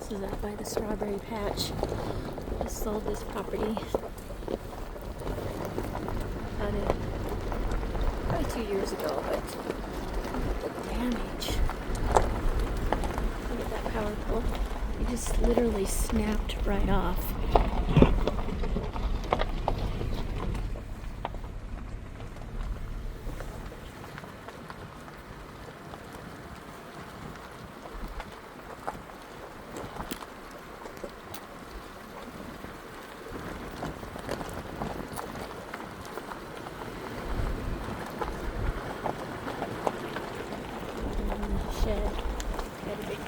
This is out by the strawberry patch. Just sold this property about probably 2 years ago, but the damage. Look at that power pole. It just literally snapped right off. Shed. Got a big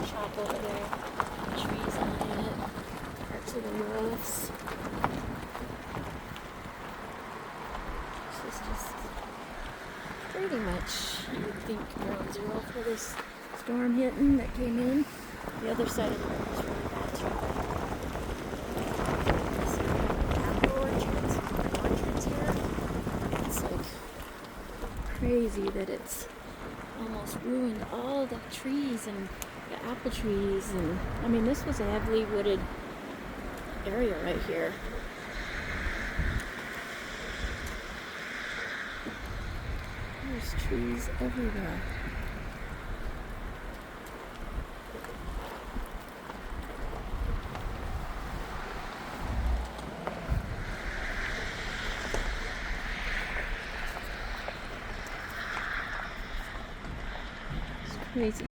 shop over there. Trees on it. Parts of the roofs. This is just pretty much, you would think, ground zero for this storm hitting that came in. The other side of the road is really bad too. Apple orchards here. It's like crazy that it's almost ruined all the trees and the apple trees, and I mean, this was a heavily wooded area right here. There's trees everywhere. It's crazy.